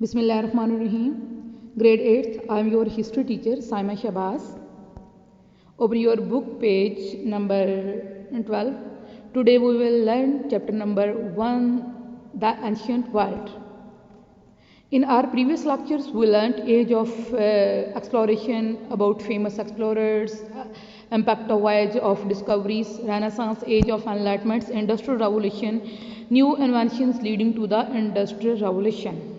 Bismillahirrahmanirrahim. Grade 8th, I am your history teacher, Saima Shabazz. Open your book, page number 12. Today we will learn chapter number 1, The Ancient World. In our previous lectures, we learnt age of exploration, about famous explorers, impact of voyage of discoveries, Renaissance, age of enlightenments, industrial revolution, new inventions leading to the industrial revolution.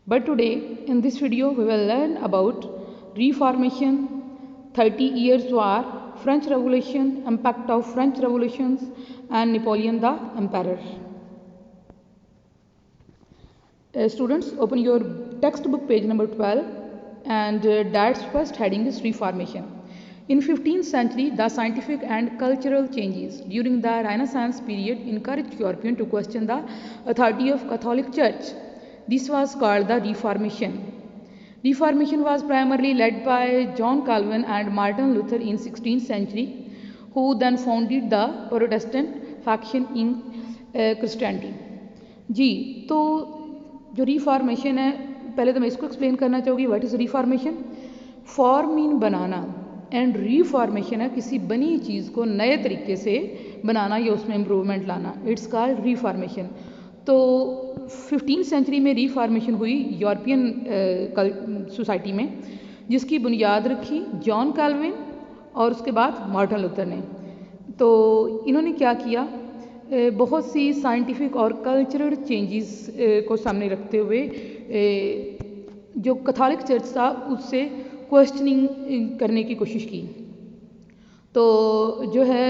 But today, in this video, we will learn about Reformation, 30 Years War, French Revolution, impact of French Revolutions, and Napoleon the Emperor. Students, open your textbook page number 12, and that's first heading is Reformation. In 15th century, the scientific and cultural changes during the Renaissance period encouraged Europeans to question the authority of Catholic Church. This was called the Reformation. Reformation was primarily led by John Calvin and Martin Luther in 16th century, who then founded the Protestant faction in Christianity. जी, तो जो reformation है, पहले तो मैं इसको explain करना चाहूँगी. What is reformation? Form mean banana, and reformation है किसी बनी चीज़ को नए तरीके से बनाना या उसमें इम्प्रूवमेंट लाना. It's called reformation. तो 15th सेंचुरी में रिफॉर्मेशन हुई यूरोपियन सोसाइटी में, जिसकी बुनियाद रखी जॉन कैल्विन और उसके बाद मार्टिन लूथर ने. तो इन्होंने क्या किया, बहुत सी साइंटिफिक और कल्चरल चेंजेस को सामने रखते हुए जो कैथोलिक चर्च था उससे क्वेश्चनिंग करने की कोशिश की. तो जो है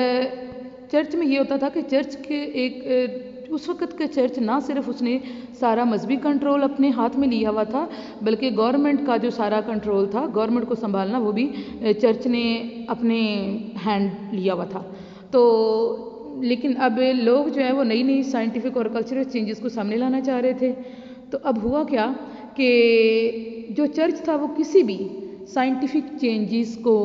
चर्च में ये होता था कि चर्च के एक उस वक़्त के चर्च ना सिर्फ उसने सारा मजहबी कंट्रोल अपने हाथ में लिया हुआ था, बल्कि गवर्नमेंट का जो सारा कंट्रोल था, गवर्नमेंट को संभालना, वो भी चर्च ने अपने हैंड लिया हुआ था. तो लेकिन अब लोग जो है वो नई नई साइंटिफिक और कल्चरल चेंजेस को सामने लाना चाह रहे थे. तो अब हुआ क्या कि जो चर्च था वो किसी भी साइंटिफिक चेंजेस को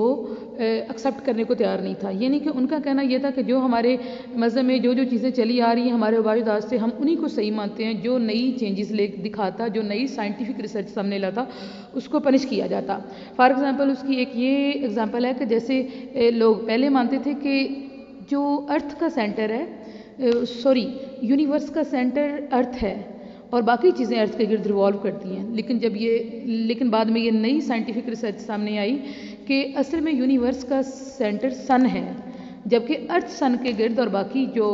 एक्सेप्ट करने को तैयार नहीं था. यानी कि उनका कहना यह था कि जो हमारे मज़हब में जो जो चीज़ें चली आ रही हैं हमारे अबाजदाद से, हम उन्हीं को सही मानते हैं. जो नई चेंजेस ले दिखाता, जो नई साइंटिफिक रिसर्च सामने लाता, उसको पनिश किया जाता. फॉर एग्ज़ाम्पल उसकी एक ये एग्ज़ाम्पल है कि जैसे लोग पहले मानते थे कि जो अर्थ का सेंटर है, यूनिवर्स का सेंटर अर्थ है और बाकी चीज़ें अर्थ के गिर्द रिवॉल्व करती हैं. लेकिन बाद में ये नई साइंटिफिक रिसर्च सामने आई कि असल में यूनिवर्स का सेंटर सन है, जबकि अर्थ सन के गिर्द और बाकी जो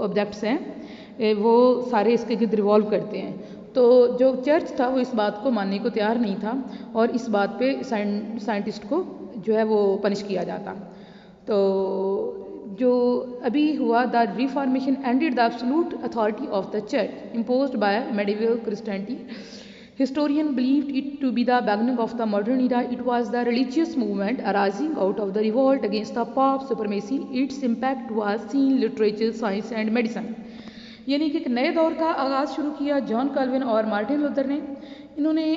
ऑब्जेक्ट्स हैं वो सारे इसके गिर्द रिवॉल्व करते हैं. तो जो चर्च था वो इस बात को मानने को तैयार नहीं था और इस बात पे साइंटिस्ट को जो है वो पनिश किया जाता. तो जो अभी हुआ, the Reformation ended the absolute authority of the church imposed by medieval Christianity. Historians believed it to be the beginning of the modern era. It was the religious movement arising out of the revolt against the Pope's supremacy. Its impact was seen in literature, science and medicine. यानी कि एक नए दौर का आगाज़ शुरू किया John Calvin और मार्टिन लूथर ने. इन्होंने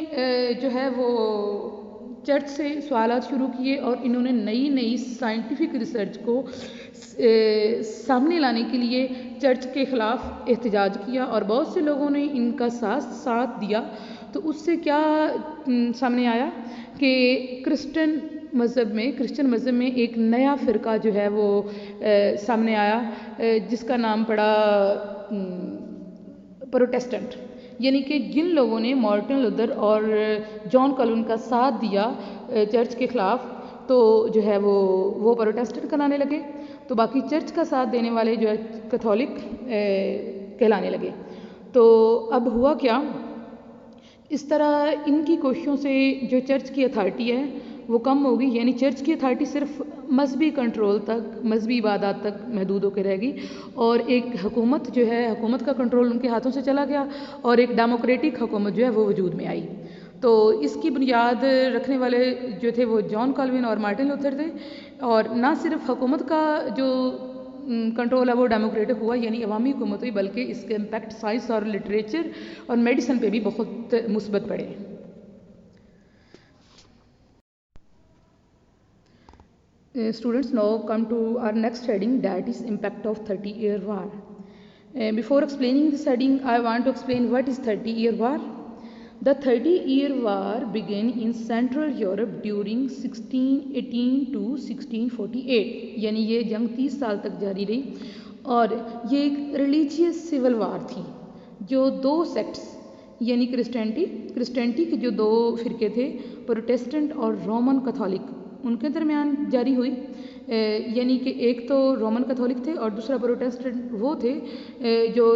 जो है वो चर्च से सवालात शुरू किए और इन्होंने नई नई साइंटिफिक रिसर्च को सामने लाने के लिए चर्च के ख़िलाफ़ एहतजाज किया और बहुत से लोगों ने इनका साथ दिया. तो उससे क्या सामने आया कि क्रिश्चियन मज़हब में एक नया फ़िरका जो है वो सामने आया, जिसका नाम पड़ा प्रोटेस्टेंट. यानी कि जिन लोगों ने मार्टिन लूथर और जॉन कैल्विन का साथ दिया चर्च के ख़िलाफ़, तो जो है वो प्रोटेस्टेंट कहलाने लगे. तो बाकी चर्च का साथ देने वाले जो है कैथोलिक कहलाने लगे. तो अब हुआ क्या, इस तरह इनकी कोशिशों से जो चर्च की अथॉरिटी है वो कम हो गई. यानी चर्च की अथॉरिटी सिर्फ मजहबी कंट्रोल तक, मजहबी इबादत तक महदूद होकर रह गई और एक हुकूमत जो है, हुकूमत का कंट्रोल उनके हाथों से चला गया और एक डेमोक्रेटिक हुकूमत जो है वो वजूद में आई. तो इसकी बुनियाद रखने वाले जो थे वो जॉन कैल्विन और मार्टिन लूथर थे. और ना सिर्फ हुकूमत का जो कंट्रोल है वो डेमोक्रेटिक हुआ, यानी अवामी हुकूमत हुई, बल्कि इसके इम्पैक्ट साइंस और लिटरेचर और मेडिसिन पे भी बहुत मुस्बत पड़े. Students, now come to our next heading, that is impact of 30-year war. Before explaining this heading, I want to explain what is 30-year war. The 30-year war began in Central Europe during 1618 to 1648, यानी ये जंग 30 साल तक जारी रही और ये एक रिलीजियस सिविल वार थी जो दो सेक्ट्स यानी क्रिस्टियनिटी के जो दो फिरके थे, प्रोटेस्टेंट और रोमन कैथोलिक, उनके दरमियान जारी हुई। यानी कि एक तो रोमन कैथोलिक थे और दूसरा प्रोटेस्टेंट वो थे जो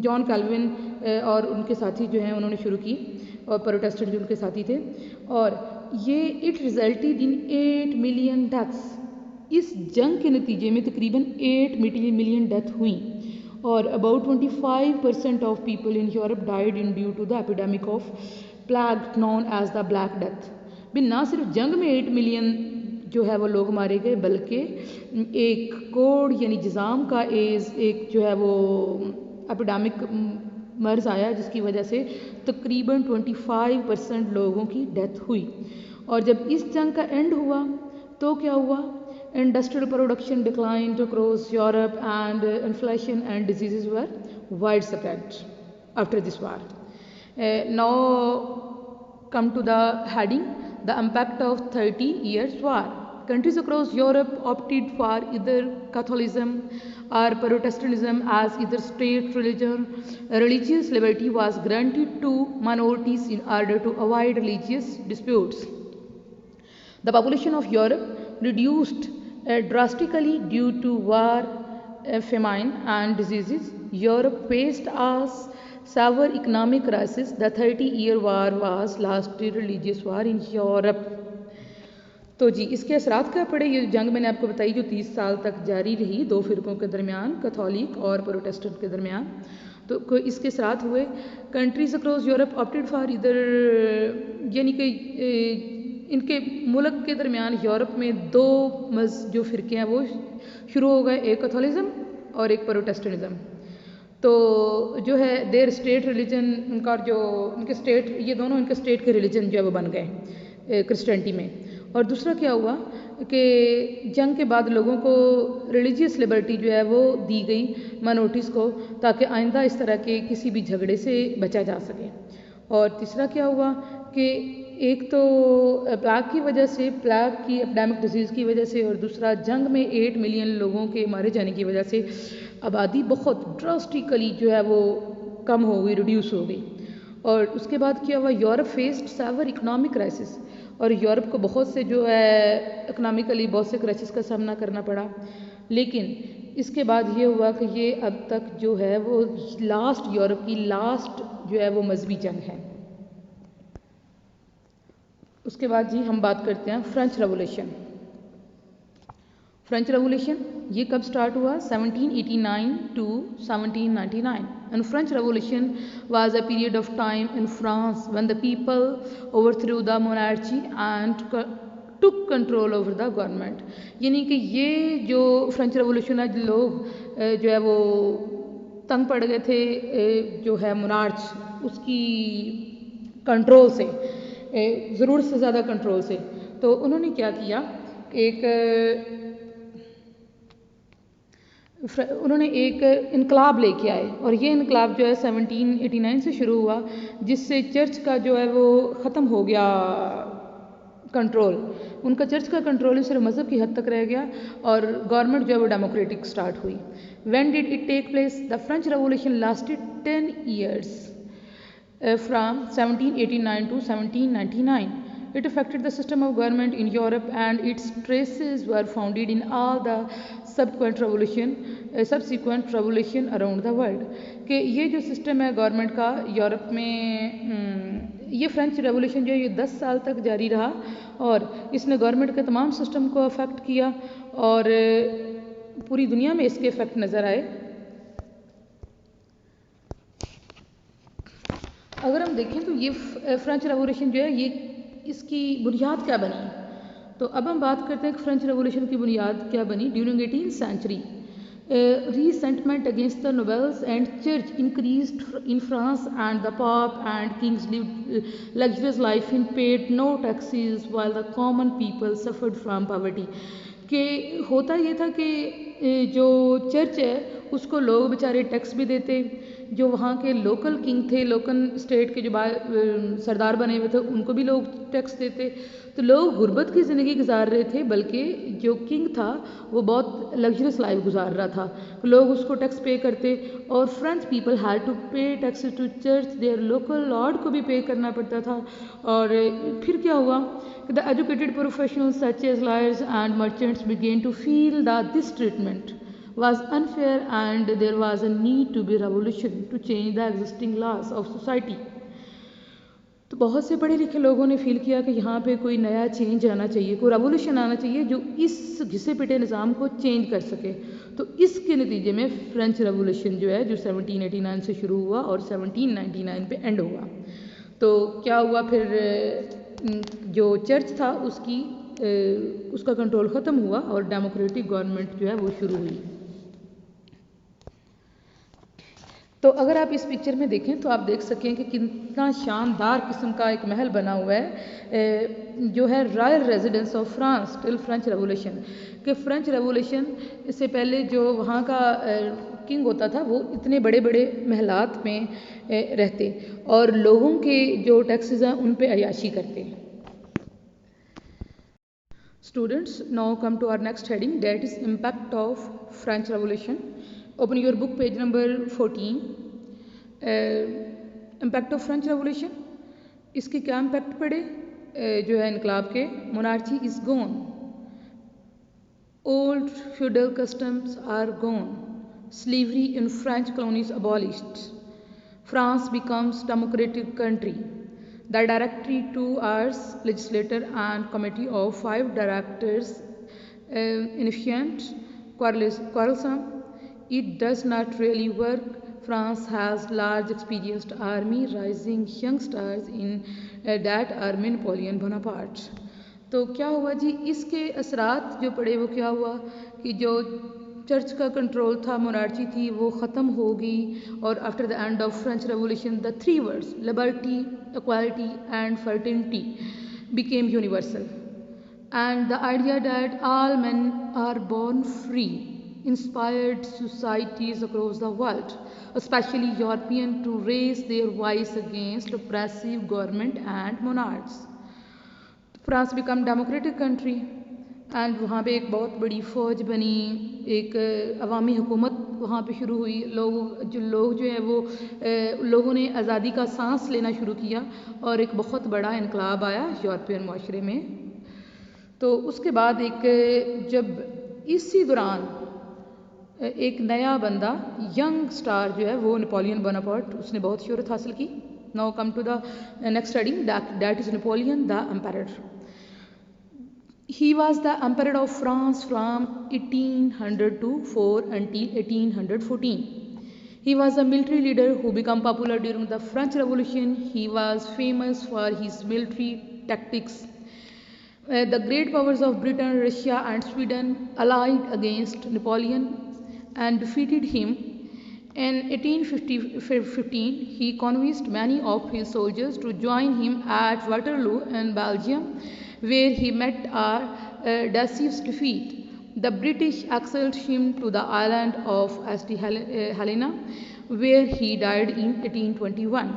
जॉन कैल्विन और उनके साथी जो हैं उन्होंने शुरू की, और प्रोटेस्टेंट जो उनके साथी थे, और ये it resulted in 8 million deaths. इस जंग के नतीजे में तकरीबन 8 मिलियन डेथ हुई और about 25% of people in Europe died in due to the epidemic of plague known as the Black Death. भी ना सिर्फ जंग में 8 मिलियन जो है वो लोग मारे गए, बल्कि एक कोड यानी जिज़ाम का एक जो है वो एपिडेमिक मर्ज आया जिसकी वजह से तकरीबन 25% लोगों की डेथ हुई। और जब इस जंग का एंड हुआ तो क्या हुआ? Industrial production declined across Europe and inflation and diseases were widespread after this war. Now come to the heading, the impact of 30 years war. Countries across Europe opted for either Catholicism or Protestantism as either state religion. Religious liberty was granted to minorities in order to avoid religious disputes. The population of Europe reduced drastically due to war, famine and diseases. Europe faced a severe economic crisis. The 30-year war was last religious war in Europe. तो जी इसके असरात क्या पड़े? ये जंग मैंने आपको बताई जो 30 साल तक जारी रही दो फिरकों के दरमियान, कैथोलिक और प्रोटेस्टेंट के दरमियान। तो इसके असरात हुए countries across Europe opted for इधर, यानी कि इनके मुल्क के दरमियान यूरोप में दो जो फ़िरके हैं वो शुरू हो गए, एक कैथोलिज़म और एक प्रोटेस्टेंटिज़म। तो जो है देर स्टेट रिलीजन उनका, जो उनके स्टेट, ये दोनों इनके स्टेट के रिलीजन जो है वो बन गए क्रिश्चियनिटी में। और दूसरा क्या हुआ कि जंग के बाद लोगों को रिलीजियस लिबर्टी जो है वो दी गई माइनॉरिटीज़ को, ताकि आइंदा इस तरह के किसी भी झगड़े से बचा जा सके। और तीसरा क्या हुआ कि एक तो प्लेग की वजह से, प्लेग की एपिडेमिक डिजीज़ की वजह से, और दूसरा जंग में 8 मिलियन लोगों के मारे जाने की वजह से आबादी बहुत ड्रास्टिकली जो है वो कम हो गई, रिड्यूस हो गई। और उसके बाद क्या हुआ, Europe faced severe economic crisis, और यूरोप को बहुत से जो है इकनॉमिकली बहुत से क्राइसिस का सामना करना पड़ा। लेकिन इसके बाद ये हुआ कि ये अब तक जो है वो लास्ट, यूरोप की लास्ट जो है वो मजहबी जंग है। उसके बाद जी हम बात करते हैं फ्रेंच रेवोल्यूशन। फ्रेंच रेवोल्यूशन ये कब स्टार्ट हुआ? 1789 to 1799। And French Revolution was a period of time in France when the people overthrew the monarchy and took control over the government। यानी कि ये जो फ्रेंच रेवोल्यूशन है, लोग जो है वो तंग पड़ गए थे जो है मोनार्च उसकी कंट्रोल से, ज़रूरत से ज़्यादा कंट्रोल से। तो उन्होंने क्या किया, उन्होंने एक इनकलाब लेके आए, और ये इनकलाब जो है 1789 से शुरू हुआ, जिससे चर्च का जो है वो ख़त्म हो गया कंट्रोल। उनका चर्च का कंट्रोल सिर्फ मज़हब की हद तक रह गया और गवर्नमेंट जो है वो डेमोक्रेटिक स्टार्ट हुई। When did it take place? The French Revolution lasted 10 years from 1789 to 1799। It affected the system of government in Europe and its traces were found in all the subsequent revolution around the world। कि ये जो system है government का Europe में, ये French revolution जो है ये 10 साल तक जारी रहा और इसने गवर्नमेंट के तमाम सिस्टम को अफेक्ट किया और पूरी दुनिया में इसके इफेक्ट नज़र आए। अगर हम देखें तो ये फ्रेंच रेवोल्यूशन जो है ये इसकी बुनियाद क्या बनी, तो अब हम बात करते हैं कि फ्रेंच रेवोल्यूशन की बुनियाद क्या बनी। During 18th century resentment against the nobles and church increased in France and the Pope and kings lived luxurious life and paid no taxes while the common people suffered from poverty। कि होता ये था कि जो church है उसको लोग बेचारे टैक्स भी देते, जो वहाँ के लोकल किंग थे, लोकल स्टेट के जो सरदार बने हुए थे उनको भी लोग टैक्स देते। तो लोग गुर्बत की ज़िंदगी गुजार रहे थे, बल्कि जो किंग था वो बहुत लग्जरियस लाइफ गुजार रहा था, लोग उसको टैक्स पे करते। और French people had to pay tax to church, their local lord को भी पे करना पड़ता था। और फिर क्या हुआ, the educated professionals such as lawyers and merchants began to feel that this treatment was unfair and there was a need to be revolution to change the existing laws of society। तो बहुत से पढ़े लिखे लोगों ने feel किया कि यहाँ पे कोई नया चेंज आना चाहिए, कोई रेवोल्यूशन आना चाहिए जो इस घिसे पिटे निज़ाम को चेंज कर सके। तो इसके नतीजे में फ्रेंच रेवोल्यूशन जो है, जो 1789 से शुरू हुआ और 1799 पे एंड हुआ। तो क्या हुआ फिर, जो चर्च था उसका कंट्रोल ख़त्म हुआ और डेमोक्रेटिक गवर्नमेंट जो है वो शुरू हुई। तो अगर आप इस पिक्चर में देखें तो आप देख सकें कि कितना शानदार किस्म का एक महल बना हुआ है, जो है royal residence of France till French revolution. कि फ्रेंच रेवोल्यूशन से पहले जो वहाँ का किंग होता था वो इतने बड़े बड़े महलात में रहते और लोगों के जो टैक्सेस हैं उन पे अयाशी करते। Students, now come to our next heading, that is impact of French Revolution. Open your book page number 14। Impact of French Revolution, इसके क्या इम्पैक्ट पड़े, जो है इनकलाब के। Monarchy is gone, old feudal customs are gone, slavery in French colonies abolished, France becomes democratic country, the directory 2 hours legislature and committee of 5 directors inefficient, quarrelsome, it does not really work, France has large experienced army, rising young stars in that are Napoleon Bonaparte। तो क्या हुआ जी, इसके असरात जो पड़े वो क्या हुआ कि जो चर्च का कंट्रोल था, मोनार्ची थी, वो ख़त्म हो गई। और after the end of French revolution the 3 words liberty, equality and fraternity became universal, and the idea that all men are born free inspired societies across the world, especially European, to raise their voice against oppressive government and monarchs। France become democratic country and वहाँ पे एक बहुत बड़ी फ़ौज बनी, एक अवामी हुकूमत वहाँ पे शुरू हुई। लोग जो है वो लोगों ने आज़ादी का सांस लेना शुरू किया और एक बहुत बड़ा इनकलाब आया यूरोपियन माशरे में। तो उसके बाद जब इसी दौरान एक नया बंदा, यंग स्टार जो है वो नेपोलियन बोनापार्ट, उसने बहुत शोहरत हासिल की। Now come to the next heading, that is Napoleon the empire. He was the emperor of France from 1804 until 1814. He was a military leader who became popular during the French Revolution. He was famous for his military tactics. The great powers of Britain, Russia and Sweden allied against Napoleon and defeated him. In 1815, he convinced many of his soldiers to join him at Waterloo in Belgium, where he met a decisive defeat. The British exiled him to the island of St. Helena, where he died in 1821.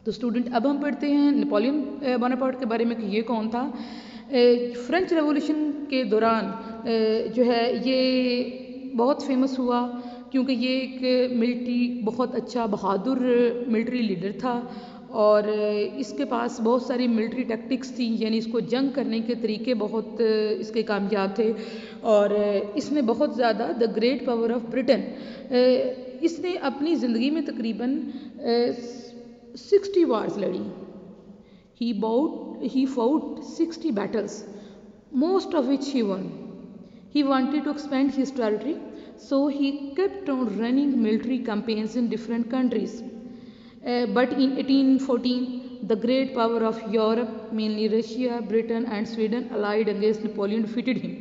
तो student, अब हम पढ़ते हैं Napoleon Bonaparte के बारे में कि ये कौन था। फ्रेंच रेवोल्यूशन के दौरान जो है ये बहुत फेमस हुआ क्योंकि ये एक बहुत अच्छा बहादुर मिलिट्री लीडर था और इसके पास बहुत सारी मिलिट्री टैक्टिक्स थी, यानी इसको जंग करने के तरीके बहुत इसके कामयाब थे। और इसने बहुत ज़्यादा the great power of Britain, इसने अपनी ज़िंदगी में तकरीबन 60 वार्स लड़ी। He fought 60 battles, most of which he won. He wanted to expand his territory, so he kept on running military campaigns in different countries. But in 1814, the great power of Europe, mainly Russia, Britain and Sweden, allied against Napoleon, defeated him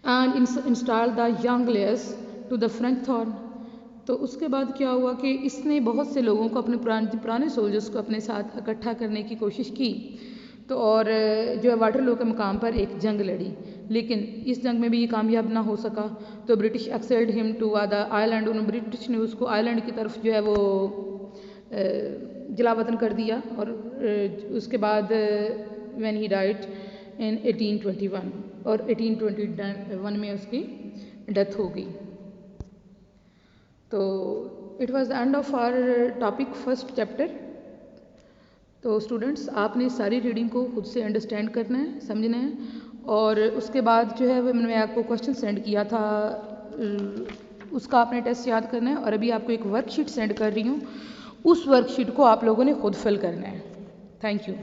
and installed the young Louis to the French throne. तो उसके बाद क्या हुआ कि इसने बहुत से लोगों को, अपने पुराने सोल्जर्स को अपने साथ इकट्ठा करने की कोशिश की। तो और जो है वाटरलू के मुकाम पर एक जंग लड़ी, लेकिन इस जंग में भी ये कामयाब ना हो सका, तो British exiled him to the Ireland, उन्होंने ब्रिटिश ने उसको आयरलैंड की तरफ जो है वो जलावतन कर दिया। और उसके बाद व्हेन ही डाइड इन 1821, और 1821 में उसकी डेथ हो गई। तो it was the end of our topic first chapter. तो स्टूडेंट्स, आपने सारी रीडिंग को खुद से अंडरस्टैंड करना है, समझना है, और उसके बाद जो है वो मैंने आपको क्वेश्चन सेंड किया था, उसका आपने टेस्ट याद करना है। और अभी आपको एक वर्कशीट सेंड कर रही हूँ, उस वर्कशीट को आप लोगों ने खुद फिल करना है। Thank you.